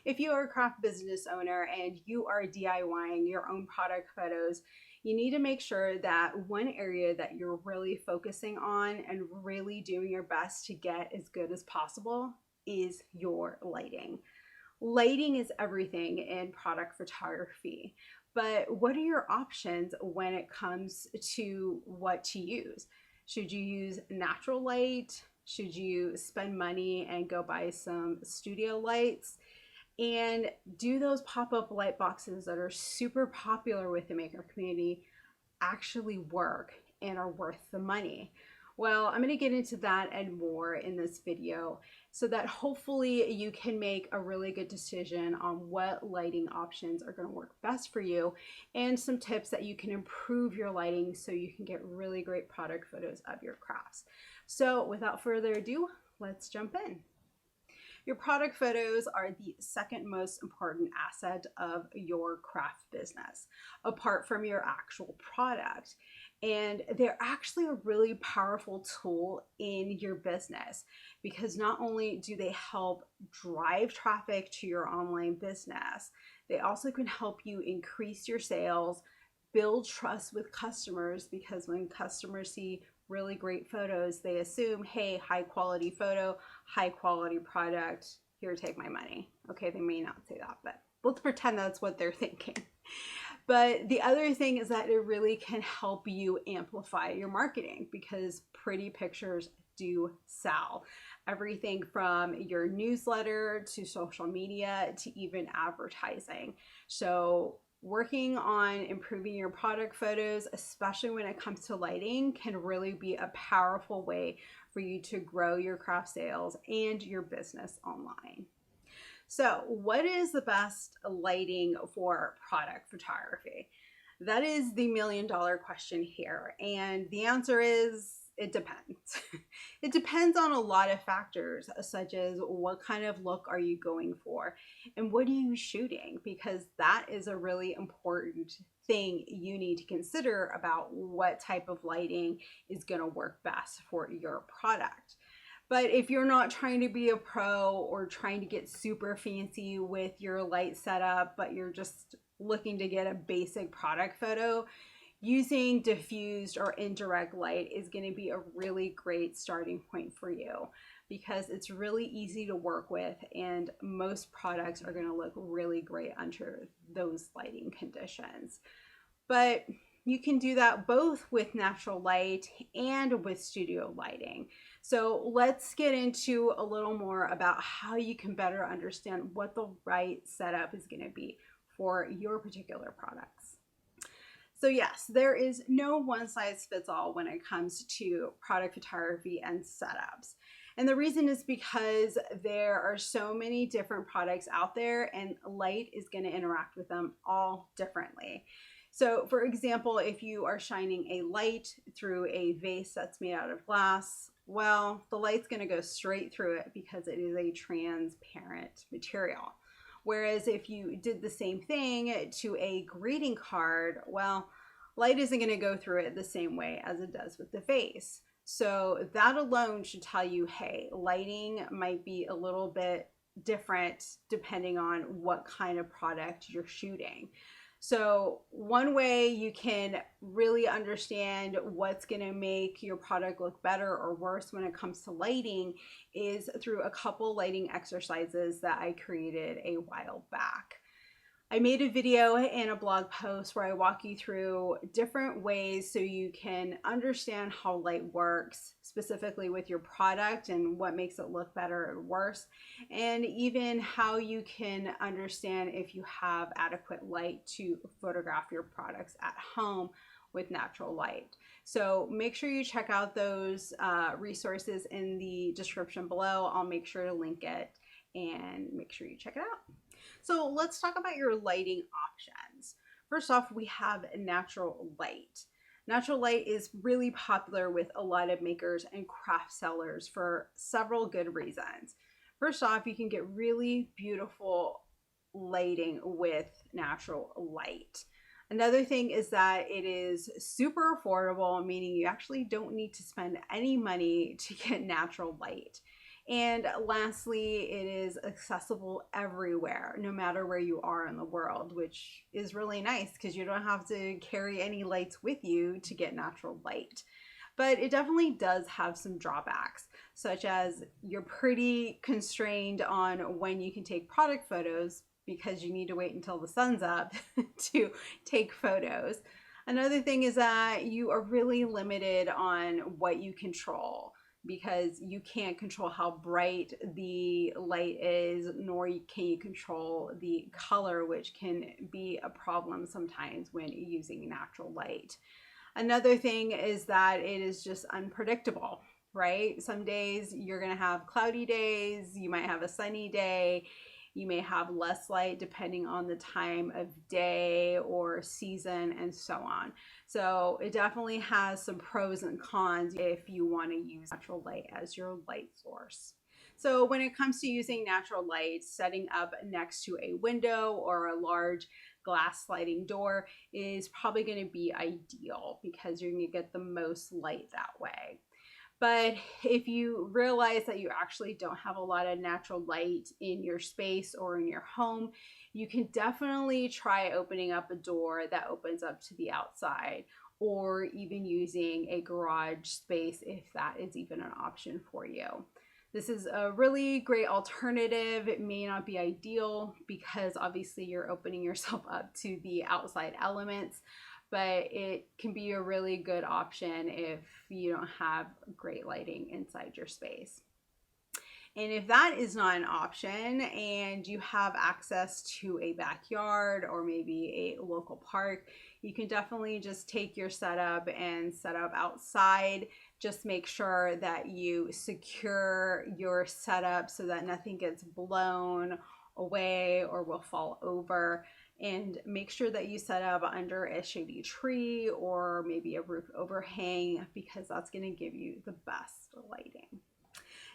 if you are a craft business owner and you are DIYing your own product photos, you need to make sure that one area that you're really focusing on and really doing your best to get as good as possible is your lighting. Lighting is everything in product photography. But what are your options when it comes to what to use? Should you use natural light? Should you spend money and go buy some studio lights? And do those pop up light boxes that are super popular with the maker community actually work and are worth the money? Well, I'm going to get into that and more in this video so that hopefully you can make a really good decision on what lighting options are going to work best for you, and some tips that you can improve your lighting so you can get really great product photos of your crafts. So without further ado, let's jump in. Your product photos are the second most important asset of your craft business, apart from your actual product. And they're actually a really powerful tool in your business because not only do they help drive traffic to your online business, they also can help you increase your sales, build trust with customers, because when customers see really great photos, they assume, hey, high quality photo, high quality product, here, take my money. Okay, they may not say that, but let's pretend that's what they're thinking. But the other thing is that it really can help you amplify your marketing because pretty pictures do sell. Everything from your newsletter to social media to even advertising. So working on improving your product photos, especially when it comes to lighting, can really be a powerful way for you to grow your craft sales and your business online. So, what is the best lighting for product photography? That is the $1,000,000 question here. And the answer is it depends. It depends on a lot of factors, such as what kind of look are you going for and what are you shooting, because that is a really important thing you need to consider about what type of lighting is going to work best for your product. But if you're not trying to be a pro or trying to get super fancy with your light setup, but you're just looking to get a basic product photo, using diffused or indirect light is going to be a really great starting point for you because it's really easy to work with and most products are going to look really great under those lighting conditions. But you can do that both with natural light and with studio lighting. So let's get into a little more about how you can better understand what the right setup is going to be for your particular products. So yes, there is no one size fits all when it comes to product photography and setups. And the reason is because there are so many different products out there and light is going to interact with them all differently. So for example, if you are shining a light through a vase that's made out of glass, well, the light's going to go straight through it because it is a transparent material. Whereas if you did the same thing to a greeting card, well, light isn't going to go through it the same way as it does with the vase. So that alone should tell you, hey, lighting might be a little bit different depending on what kind of product you're shooting. So one way you can really understand what's going to make your product look better or worse when it comes to lighting is through a couple lighting exercises that I created a while back. I made a video and a blog post where I walk you through different ways so you can understand how light works, specifically with your product and what makes it look better or worse, and even how you can understand if you have adequate light to photograph your products at home with natural light. So make sure you check out those resources in the description below. I'll make sure to link it and make sure you check it out. So let's talk about your lighting options. First off, we have natural light. Natural light is really popular with a lot of makers and craft sellers for several good reasons. First off, you can get really beautiful lighting with natural light. Another thing is that it is super affordable, meaning you actually don't need to spend any money to get natural light. And lastly, it is accessible everywhere, no matter where you are in the world, which is really nice because you don't have to carry any lights with you to get natural light. But it definitely does have some drawbacks, such as you're pretty constrained on when you can take product photos because you need to wait until the sun's up to take photos. Another thing is that you are really limited on what you control because you can't control how bright the light is, nor can you control the color, which can be a problem sometimes when using natural light. Another thing is that it is just unpredictable, right? Some days you're going to have cloudy days, you might have a sunny day, you may have less light depending on the time of day or season and so on. So it definitely has some pros and cons if you want to use natural light as your light source. So when it comes to using natural light, setting up next to a window or a large glass sliding door is probably going to be ideal because you're going to get the most light that way. But if you realize that you actually don't have a lot of natural light in your space or in your home, you can definitely try opening up a door that opens up to the outside, or even using a garage space if that is even an option for you. This is a really great alternative. It may not be ideal because obviously you're opening yourself up to the outside elements, but it can be a really good option if you don't have great lighting inside your space. And if that is not an option and you have access to a backyard or maybe a local park, you can definitely just take your setup and set up outside. Just make sure that you secure your setup so that nothing gets blown away or will fall over. And make sure that you set up under a shady tree or maybe a roof overhang because that's going to give you the best lighting.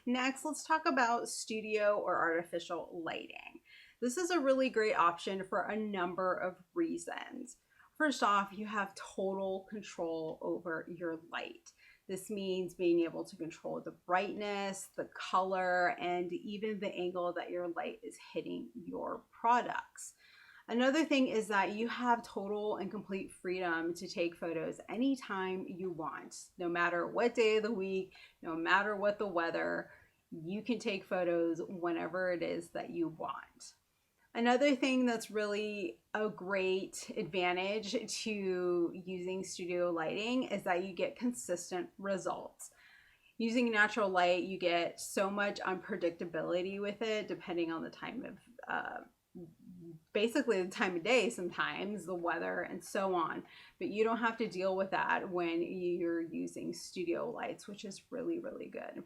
Next, let's talk about studio or artificial lighting. This is a really great option for a number of reasons. First off, you have total control over your light. This means being able to control the brightness, the color, and even the angle that your light is hitting your products. Another thing is that you have total and complete freedom to take photos anytime you want, no matter what day of the week, no matter what the weather, you can take photos whenever it is that you want. Another thing that's really a great advantage to using studio lighting is that you get consistent results. Using natural light, you get so much unpredictability with it depending on the time of basically the time of day, sometimes the weather and so on, but you don't have to deal with that when you're using studio lights, which is really, really good.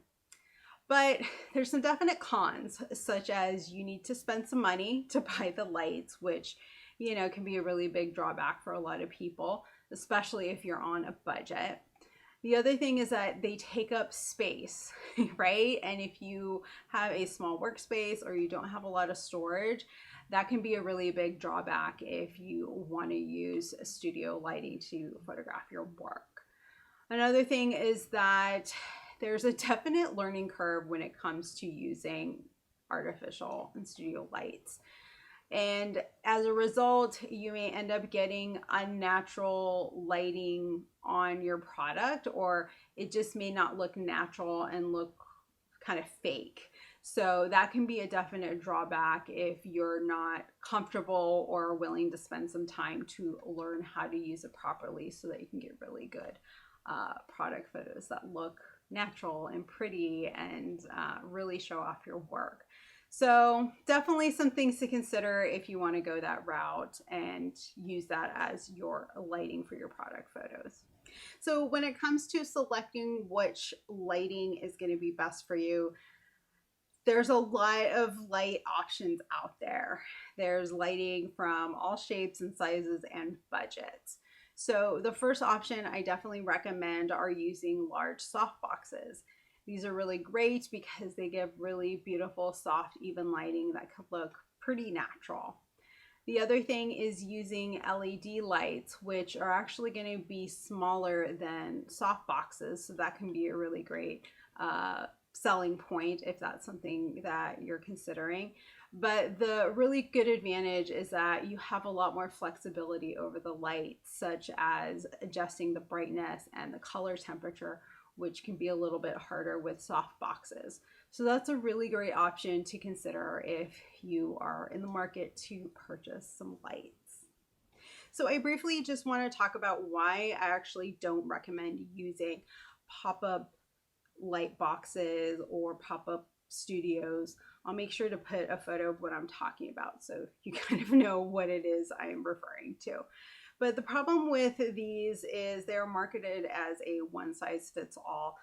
But there's some definite cons, such as you need to spend some money to buy the lights, which, you know, can be a really big drawback for a lot of people, especially if you're on a budget. The other thing is that they take up space, right? And if you have a small workspace or you don't have a lot of storage, that can be a really big drawback if you want to use studio lighting to photograph your work. Another thing is that there's a definite learning curve when it comes to using artificial and studio lights. And as a result, you may end up getting unnatural lighting on your product, or it just may not look natural and look kind of fake. So that can be a definite drawback if you're not comfortable or willing to spend some time to learn how to use it properly so that you can get really good product photos that look natural and pretty and really show off your work. So definitely some things to consider if you want to go that route and use that as your lighting for your product photos. So when it comes to selecting which lighting is going to be best for you, there's a lot of light options out there. There's lighting from all shapes and sizes and budgets. So the first option I definitely recommend are using large soft boxes. These are really great because they give really beautiful, soft, even lighting that could look pretty natural. The other thing is using LED lights, which are actually going to be smaller than soft boxes. So that can be a really great selling point if that's something that you're considering. But the really good advantage is that you have a lot more flexibility over the light, such as adjusting the brightness and the color temperature, which can be a little bit harder with soft boxes. So that's a really great option to consider if you are in the market to purchase some lights. So I briefly just want to talk about why I actually don't recommend using pop-up light boxes or pop-up studios. I'll make sure to put a photo of what I'm talking about so you kind of know what it is I'm referring to. But the problem with these is they're marketed as a one-size-fits-all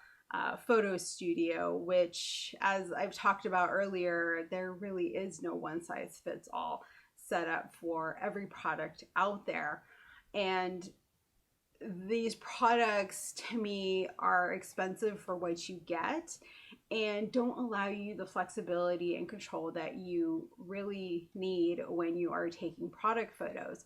photo studio, which, as I've talked about earlier, there really is no one-size-fits-all setup for every product out there. And these products to me are expensive for what you get and don't allow you the flexibility and control that you really need when you are taking product photos.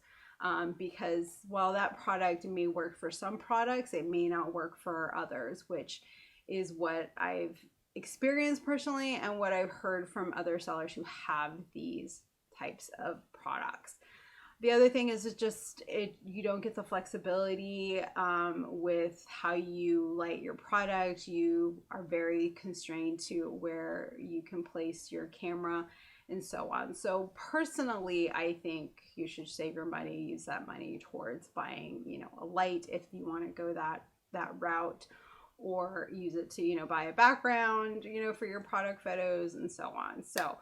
Because while that product may work for some products, it may not work for others, which is what I've experienced personally and what I've heard from other sellers who have these types of products. The other thing is you don't get the flexibility with how you light your product. You are very constrained to where you can place your camera and so on. So personally, I think you should save your money, use that money towards buying, a light if you want to go that route, or use it to, buy a background, for your product photos and so on. So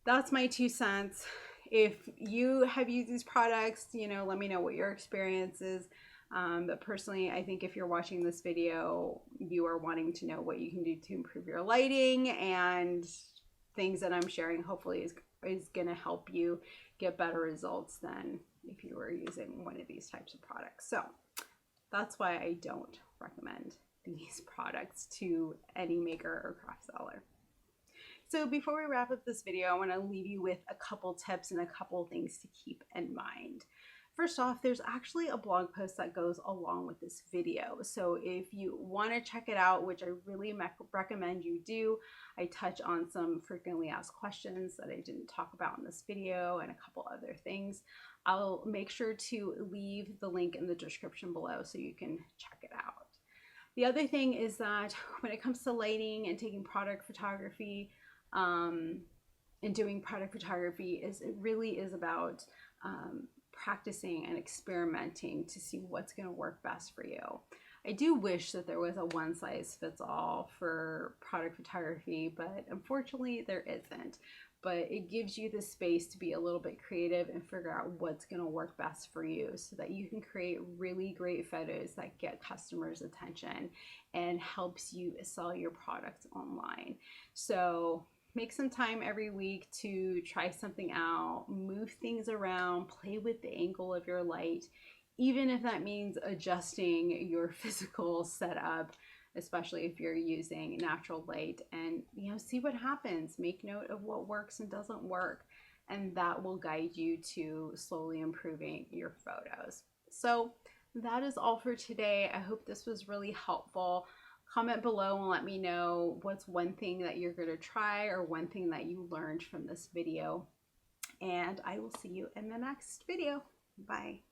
that's my 2 cents. If you have used these products, let me know what your experience is. But personally, I think if you're watching this video, you are wanting to know what you can do to improve your lighting, and things that I'm sharing hopefully is going to help you get better results than if you were using one of these types of products. So that's why I don't recommend these products to any maker or craft seller. So before we wrap up this video, I want to leave you with a couple tips and a couple things to keep in mind. First off, there's actually a blog post that goes along with this video. So if you want to check it out, which I really recommend you do, I touch on some frequently asked questions that I didn't talk about in this video and a couple other things. I'll make sure to leave the link in the description below so you can check it out. The other thing is that when it comes to lighting and taking product photography, and doing product photography, it really is about practicing and experimenting to see what's going to work best for you. I do wish that there was a one size fits all for product photography, but unfortunately there isn't. But it gives you the space to be a little bit creative and figure out what's going to work best for you so that you can create really great photos that get customers' attention and helps you sell your products online. So make some time every week to try something out, move things around, play with the angle of your light, even if that means adjusting your physical setup, especially if you're using natural light, and see what happens. Make note of what works and doesn't work, and that will guide you to slowly improving your photos. So that is all for today. I hope this was really helpful. Comment below and let me know what's one thing that you're going to try or one thing that you learned from this video. And I will see you in the next video. Bye.